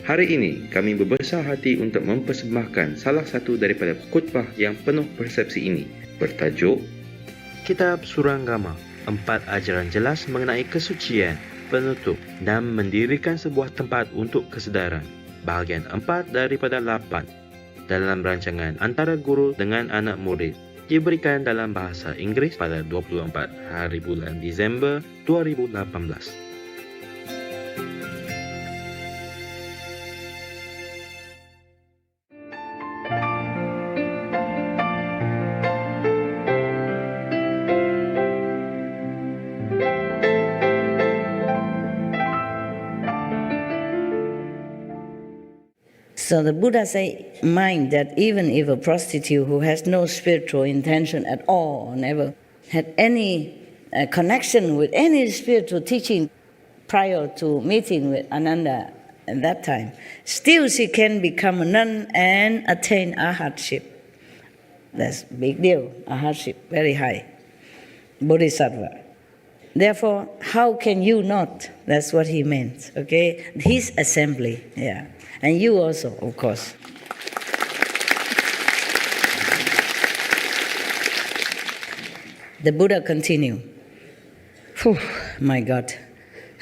Hari ini kami berbesar hati untuk mempersembahkan salah satu daripada khutbah yang penuh persepsi ini, bertajuk Kitab Surangama, 4 ajaran jelas mengenai kesucian, penutup dan mendirikan sebuah tempat untuk kesedaran. Bahagian 4 daripada 8 dalam rancangan antara guru dengan anak murid, diberikan dalam bahasa Inggeris pada 24 hari bulan Disember 2018. So the Buddha say, mind that even if a prostitute who has no spiritual intention at all, never had any connection with any spiritual teaching prior to meeting with Ananda at that time, still she can become a nun and attain arhatship. That's a big deal, arhatship, very high, bodhisattva. Therefore, how can you not? That's what he meant, okay? His assembly, yeah. And you also, of course. The Buddha continued. My God,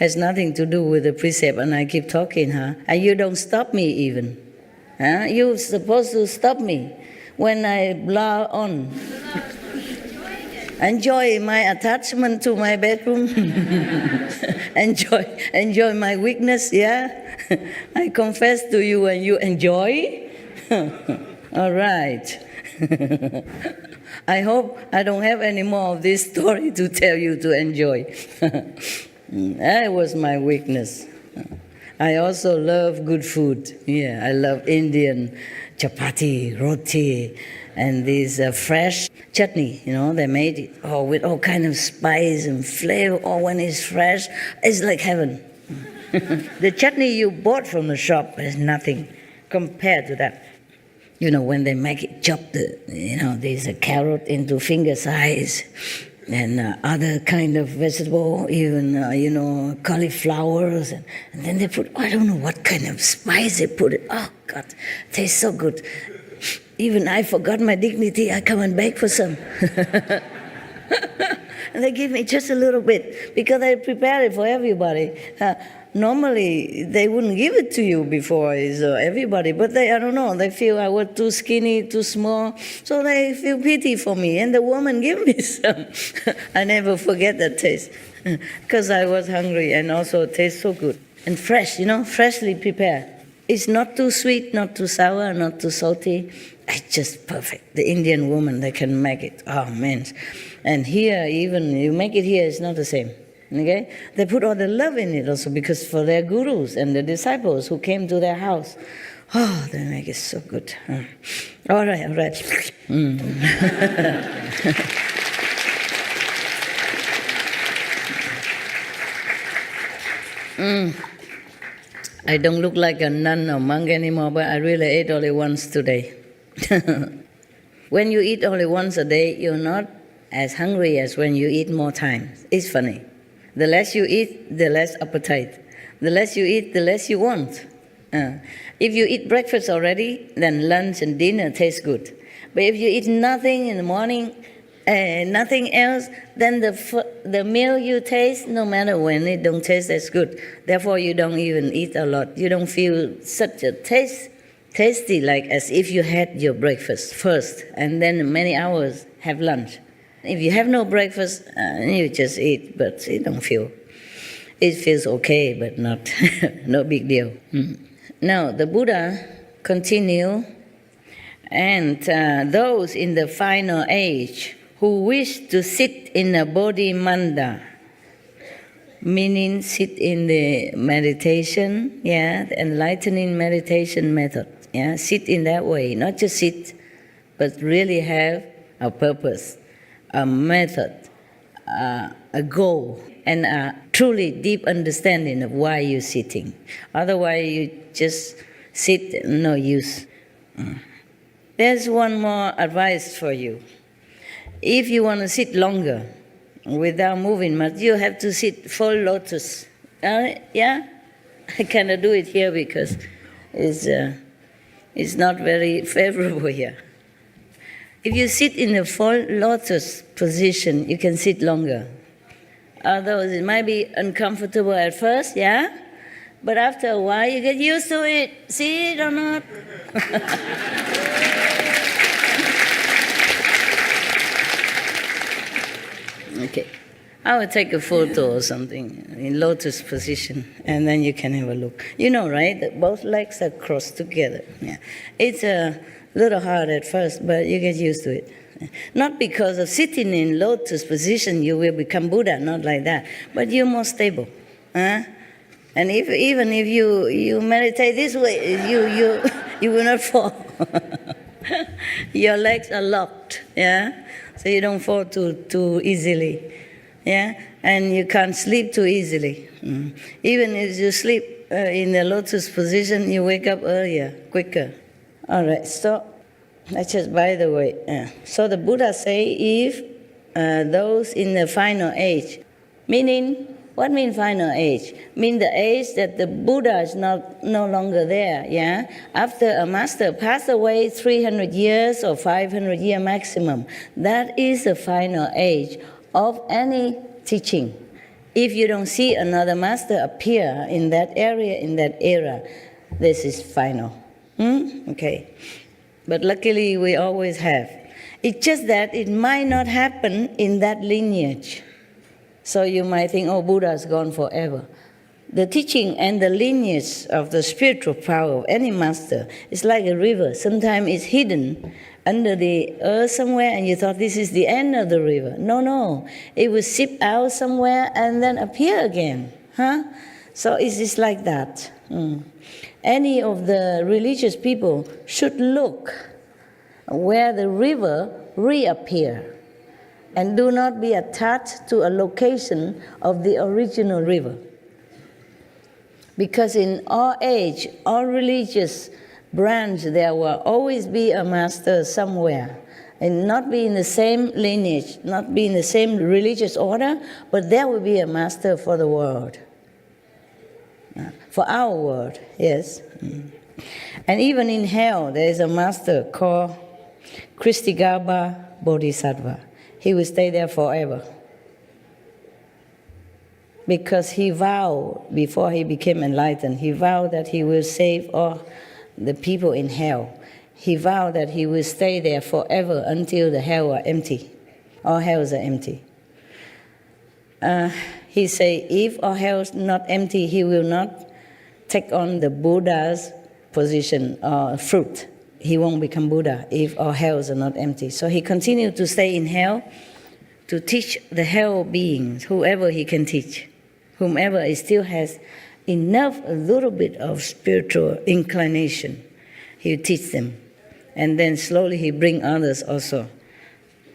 has nothing to do with the precept, and I keep talking, huh? And you don't stop me even. Huh? You're supposed to stop me when I blah on. Enjoy my attachment to my bedroom. enjoy my weakness, yeah? I confess to you and you enjoy? All right. I hope I don't have any more of this story to tell you to enjoy. That was my weakness. I also love good food. Yeah, I love Indian chapati, roti, and this fresh chutney, they made it with all kind of spice and flavor. When it's fresh, it's like heaven. The chutney you bought from the shop is nothing compared to that. When they make it, chop there's a carrot into finger size, and other kind of vegetable, even, cauliflowers, and then they put, I don't know what kind of spice they put it. Oh, God, tastes so good. Even I forgot my dignity, I come and beg for some. And they give me just a little bit, because I prepare it for everybody. Normally, they wouldn't give it to you before everybody, but I don't know, they feel I was too skinny, too small, so they feel pity for me, and the woman gave me some. I never forget that taste, because I was hungry, and also it tastes so good. And fresh, freshly prepared. It's not too sweet, not too sour, not too salty. It's just perfect. The Indian woman, they can make it. Oh, man. And here, even you make it here, it's not the same. Okay? They put all the love in it also, because for their gurus and the disciples who came to their house, they make it so good. All right. I don't look like a nun or monk anymore, but I really ate only once today. When you eat only once a day, you're not as hungry as when you eat more times. It's funny. The less you eat, the less appetite. The less you eat, the less you want. If you eat breakfast already, then lunch and dinner taste good. But if you eat nothing in the morning, nothing else, then the meal you taste, no matter when, it don't taste as good. Therefore, you don't even eat a lot. You don't feel such a tasty like as if you had your breakfast first and then many hours have lunch. If you have no breakfast, you just eat, but you don't feel. It feels okay, but not no big deal. Now, the Buddha continue, and those in the final age who wish to sit in a bodhimanda, meaning sit in the meditation, the enlightening meditation method. Sit in that way, not just sit, but really have a purpose, a method, a goal, and a truly deep understanding of why you're sitting. Otherwise, you just sit, no use. There's one more advice for you. If you want to sit longer without moving much, you have to sit full lotus. I cannot do it here because is not very favorable here. If you sit in the full lotus position, you can sit longer. Although it might be uncomfortable at first, yeah? But after a while, you get used to it. See it or not? Okay. I will take a photo or something in lotus position, and then you can have a look. You know, right? That both legs are crossed together. Yeah. It's a little hard at first, but you get used to it. Not because of sitting in lotus position you will become Buddha, not like that, but you're more stable. Huh? And even if you meditate this way, you will not fall. Your legs are locked, yeah? So you don't fall too easily. Yeah, and you can't sleep too easily. Even if you sleep in the lotus position, you wake up earlier, quicker. All right, so that's just by the way. So the Buddha say if those in the final age, meaning, what mean final age? Mean the age that the Buddha is no longer there, yeah? After a master passed away 300 years or 500 years maximum, that is the final age of any teaching. If you don't see another master appear in that area, in that era, this is final. Okay. But luckily we always have. It's just that it might not happen in that lineage. So you might think, oh, Buddha's gone forever. The teaching and the lineage of the spiritual power of any master is like a river. Sometimes it's hidden under the earth somewhere, and you thought this is the end of the river. No. It will seep out somewhere and then appear again. So it's just like that. Any of the religious people should look where the river reappear, and do not be attached to a location of the original river. Because in all age, all religious branch, there will always be a master somewhere, and not be in the same lineage, not be in the same religious order, but there will be a master for the world, for our world, yes. And even in hell, there is a master called Kristigaba Bodhisattva. He will stay there forever, because he vowed, before he became enlightened, he vowed that he will save all the people in hell. He vowed that he will stay there forever until the hell are empty. All hells are empty. He say, if all hell's not empty, he will not take on the Buddha's position or fruit. He won't become Buddha if all hells are not empty. So he continued to stay in hell to teach the hell beings, whoever he can teach, whomever still has enough, a little bit of spiritual inclination, he will teach them. And then slowly he bring others also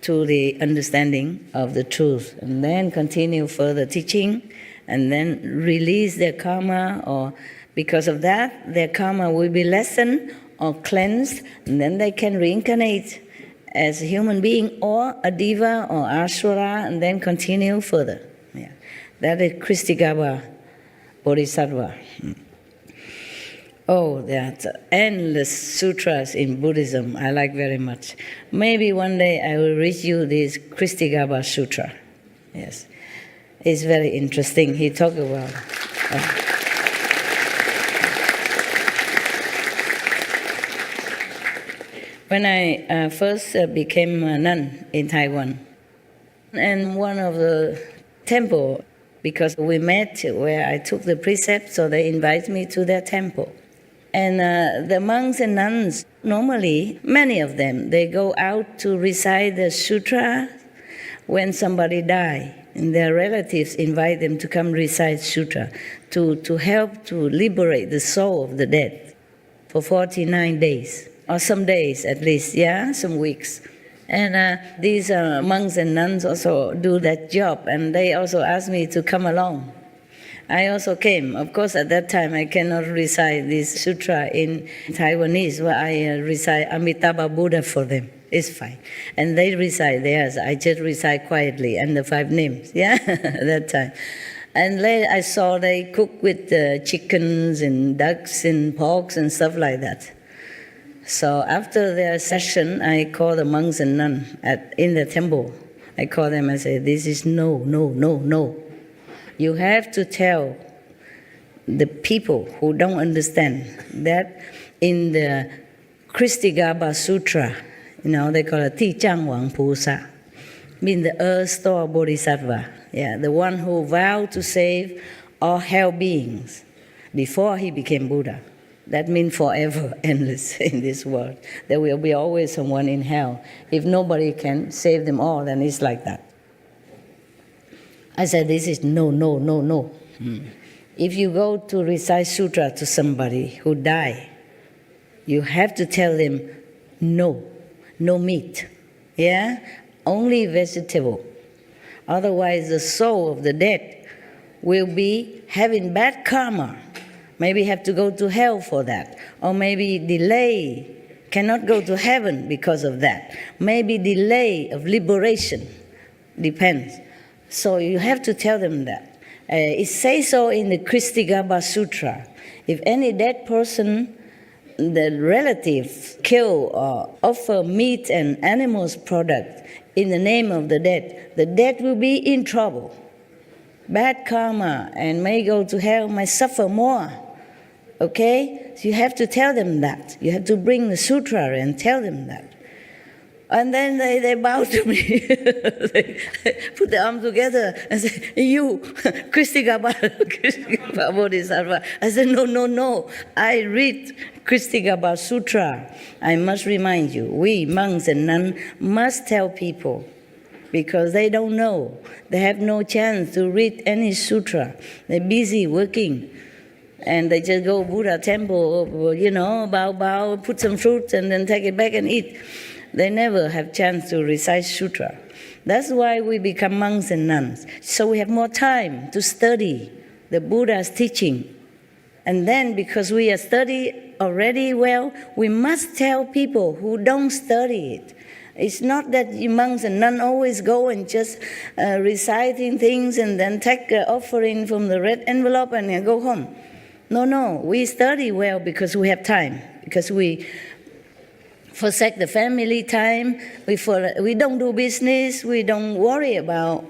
to the understanding of the truth, and then continue further teaching, and then release their karma, or because of that, their karma will be lessened or cleansed, and then they can reincarnate as a human being or a diva or asura, and then continue further. Yeah. That is Kristigaba Bodhisattva. Oh, there are endless sutras in Buddhism I like very much. Maybe one day I will read you this Kristigaba Sutra. Yes, it's very interesting. He talked about... When I first became a nun in Taiwan, and one of the temple, because we met where I took the precept, so they invite me to their temple. And the monks and nuns, normally, many of them, they go out to recite the sutra when somebody dies. And their relatives invite them to come recite sutra to help to liberate the soul of the dead for 49 days. Or some days at least, yeah, some weeks. And these monks and nuns also do that job, and they also asked me to come along. I also came. Of course, at that time, I cannot recite this sutra in Taiwanese, where I recite Amitabha Buddha for them. It's fine. And they recite theirs. I just recite quietly, and the 5 names, yeah, at that time. And later I saw they cook with chickens and ducks and porks and stuff like that. So after their session, I called the monks and nuns in the temple. I called them and said, this is no. You have to tell the people who don't understand that in the Surangama Sutra, they call it Ti Chang Wang Pusa, means the earth store bodhisattva. Yeah, the one who vowed to save all hell beings before he became Buddha. That means forever, endless in this world. There will be always someone in hell. If nobody can save them all, then it's like that. I said, this is no. If you go to recite sutra to somebody who died, you have to tell them, no meat. Yeah? Only vegetable. Otherwise, the soul of the dead will be having bad karma. Maybe have to go to hell for that. Or maybe delay, cannot go to heaven because of that. Maybe delay of liberation, depends. So you have to tell them that. It says so in the Surangama Sutra. If any dead person, the relative kill or offer meat and animals product in the name of the dead will be in trouble. Bad karma and may go to hell, may suffer more. Okay? So you have to tell them that. You have to bring the sutra and tell them that. And then they bow to me. They put their arms together and say, you, Surangama Bodhisattva. I said, no. I read Surangama Sutra. I must remind you, we monks and nuns must tell people because they don't know. They have no chance to read any sutra. They're busy working. And they just go Buddha temple, bow, put some fruit and then take it back and eat. They never have chance to recite sutra. That's why we become monks and nuns. So we have more time to study the Buddha's teaching. And then because we are study already well, we must tell people who don't study it. It's not that you monks and nuns always go and just reciting things and then take an offering from the red envelope and go home. No, we study well because we have time, because we forsake the family time, we don't do business, we don't worry about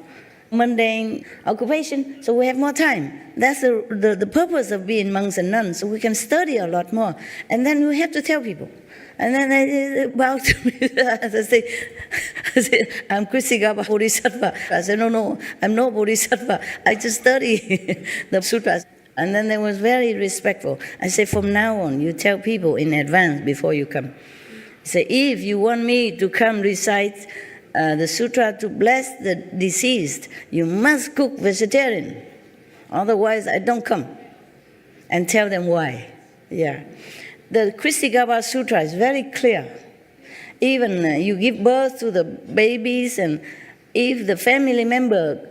mundane occupation, so we have more time. That's the purpose of being monks and nuns, so we can study a lot more. And then we have to tell people. And then they bow to me. I say, I'm Surangama Bodhisattva. I said, no, I'm no Bodhisattva. I just study the sutras. And then they was very respectful. I said, from now on, you tell people in advance before you come. Say, if you want me to come recite the sutra to bless the deceased, you must cook vegetarian. Otherwise, I don't come. And tell them why. Yeah. The Surangama Sutra is very clear. Even you give birth to the babies, and if the family member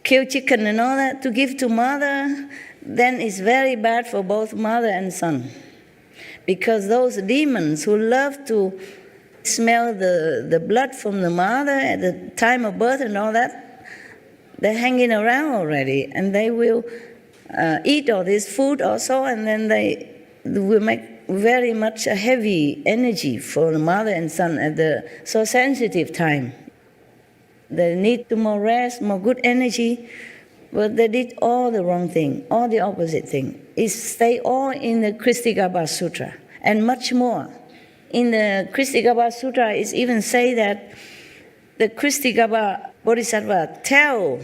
kill chicken and all that to give to mother, then it's very bad for both mother and son. Because those demons who love to smell the blood from the mother at the time of birth and all that, they're hanging around already, and they will eat all this food also, and then they will make very much a heavy energy for the mother and son at the so sensitive time. They need more rest, more good energy, but they did all the wrong thing, all the opposite thing. It stay all in the Surangama Sutra, and much more. In the Surangama Sutra, it even say that the Surangama Bodhisattva tell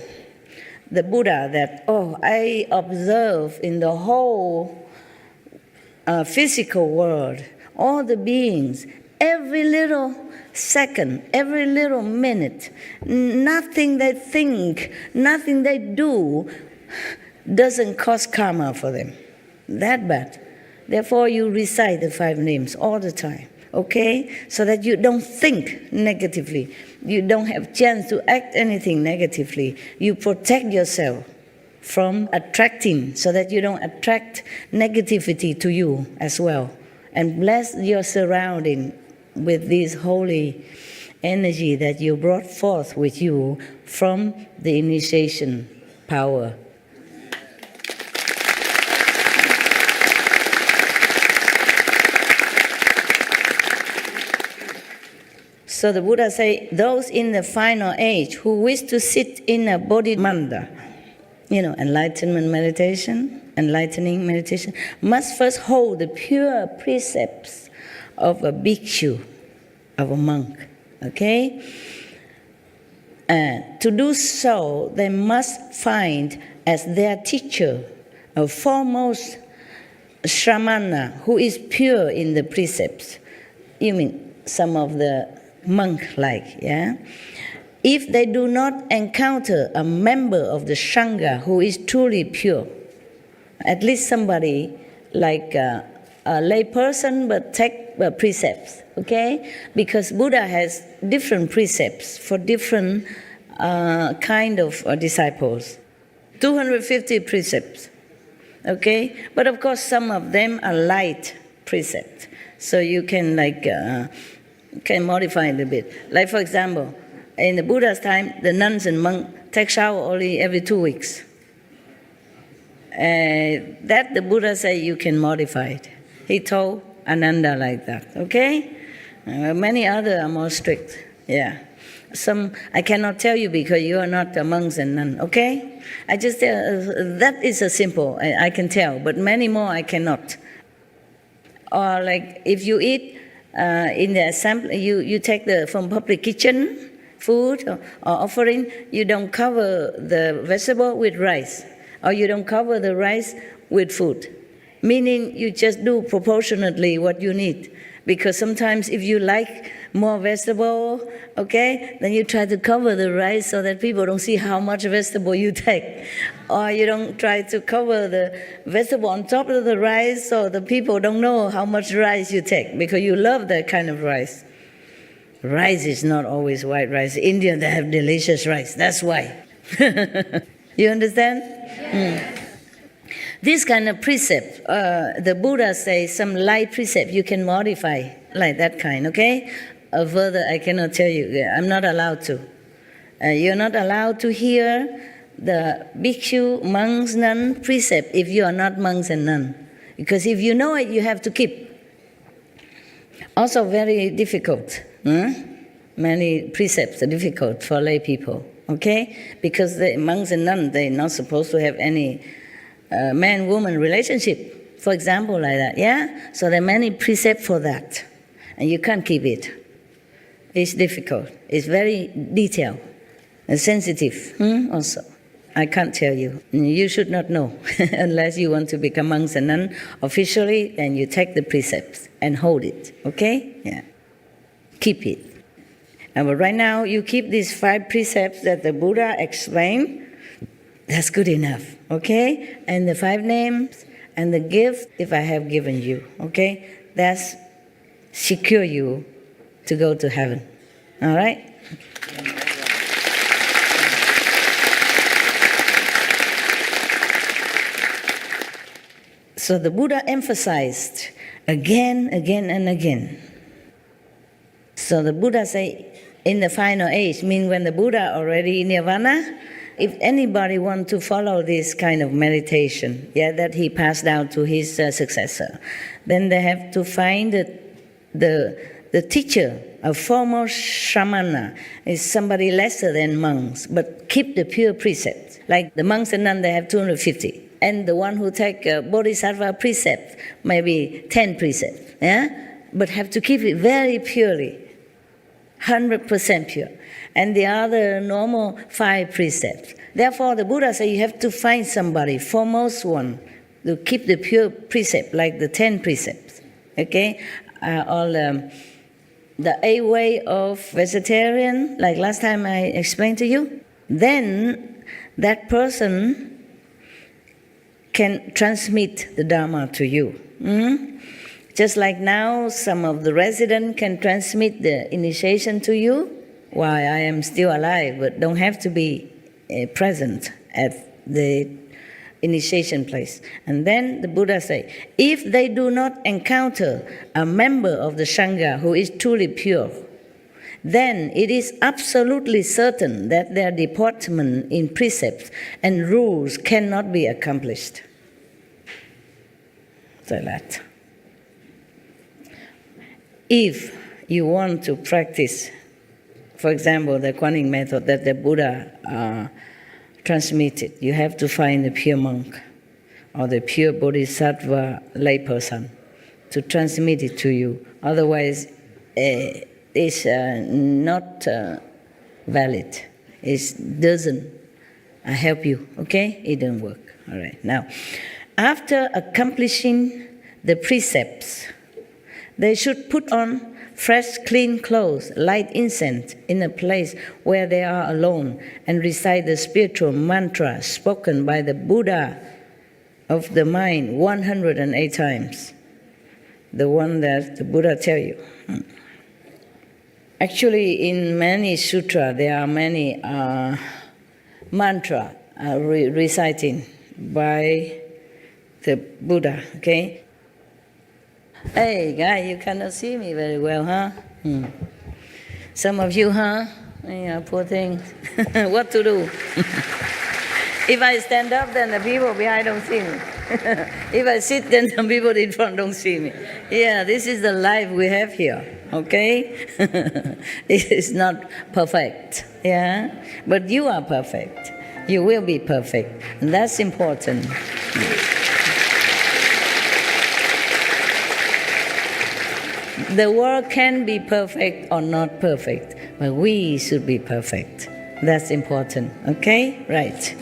the Buddha that, I observe in the whole physical world, all the beings, every little second, every little minute, nothing they think, nothing they do doesn't cause karma for them. That bad. Therefore, you recite the 5 names all the time, okay? So that you don't think negatively. You don't have chance to act anything negatively. You protect yourself from attracting, so that you don't attract negativity to you as well. And bless your surrounding with this holy energy that you brought forth with you from the initiation power. So the Buddha say, those in the final age who wish to sit in a bodhimanda, enlightening meditation, must first hold the pure precepts of a bhikshu, of a monk, okay? To do so, they must find as their teacher a foremost Shramana who is pure in the precepts. You mean some of the monk-like, yeah? If they do not encounter a member of the Sangha who is truly pure, at least somebody like a lay person but take precepts, okay? Because Buddha has different precepts for different kind of disciples. 250 precepts, okay? But of course some of them are light precepts. So you can can modify it a bit. Like for example, in the Buddha's time, the nuns and monks take shower only every 2 weeks. That the Buddha said you can modify it. He told Ananda like that, okay? Many other are more strict, yeah. Some I cannot tell you because you are not a monks and nuns, okay? I just tell, that is a simple, I can tell, but many more I cannot. Or like if you eat in the assembly, you take from public kitchen food or offering, you don't cover the vegetable with rice, or you don't cover the rice with food. Meaning you just do proportionately what you need. Because sometimes if you like more vegetable, okay, then you try to cover the rice so that people don't see how much vegetable you take. Or you don't try to cover the vegetable on top of the rice so the people don't know how much rice you take because you love that kind of rice. Rice is not always white rice. India, they have delicious rice. That's why. You understand? Yeah. This kind of precept, the Buddha says some light precept you can modify like that kind, okay? Further, I cannot tell you. I'm not allowed to. You're not allowed to hear the bhikshu, monks, nun precept if you are not monks and nun. Because if you know it, you have to keep. Also very difficult. Many precepts are difficult for lay people, okay? Because the monks and nuns, they're not supposed to have any man-woman relationship, for example, like that, yeah? So there are many precepts for that, and you can't keep it. It's difficult. It's very detailed and sensitive also. I can't tell you. You should not know unless you want to become monks and nuns officially, and you take the precepts and hold it, okay? Yeah. Keep it. But right now, you keep these 5 precepts that the Buddha explained. That's good enough, okay? And the 5 names and the gift, if I have given you, okay? That's secure you to go to heaven, all right? So the Buddha emphasized again and again. So the Buddha say, in the final age, mean when the Buddha already nirvana, if anybody wants to follow this kind of meditation, that he passed down to his successor, then they have to find the teacher, a foremost Shramana, is somebody lesser than monks, but keep the pure precepts. Like the monks and nuns, they have 250. And the one who take Bodhisattva precept, maybe 10 precepts, but have to keep it very purely, 100% pure. And the other normal 5 precepts. Therefore, the Buddha said you have to find somebody, foremost one, to keep the pure precept, like the 10 precepts, okay? All the 8 way of vegetarian, like last time I explained to you. Then that person can transmit the Dharma to you. Just like now, some of the residents can transmit the initiation to you while I am still alive, but don't have to be present at the initiation place. And then the Buddha say, if they do not encounter a member of the Sangha who is truly pure, then it is absolutely certain that their deportment in precepts and rules cannot be accomplished. So that. If you want to practice For example, the Kuan method that the Buddha transmitted, you have to find a pure monk or the pure bodhisattva layperson to transmit it to you. Otherwise, it's not valid. It doesn't help you, okay? It doesn't work. All right. Now, after accomplishing the precepts, they should put on fresh, clean clothes, light incense in a place where they are alone, and recite the spiritual mantra spoken by the Buddha of the mind 108 times. The one that the Buddha tell you. Actually, in many sutra, there are many mantra reciting by the Buddha, okay? Hey, guy, you cannot see me very well, huh? Some of you, huh? Yeah, poor thing. What to do? If I stand up, then the people behind don't see me. If I sit, then the people in front don't see me. Yeah, this is the life we have here, okay? It is not perfect, yeah? But you are perfect. You will be perfect. And that's important. The world can be perfect or not perfect, but we should be perfect. That's important, okay? Right.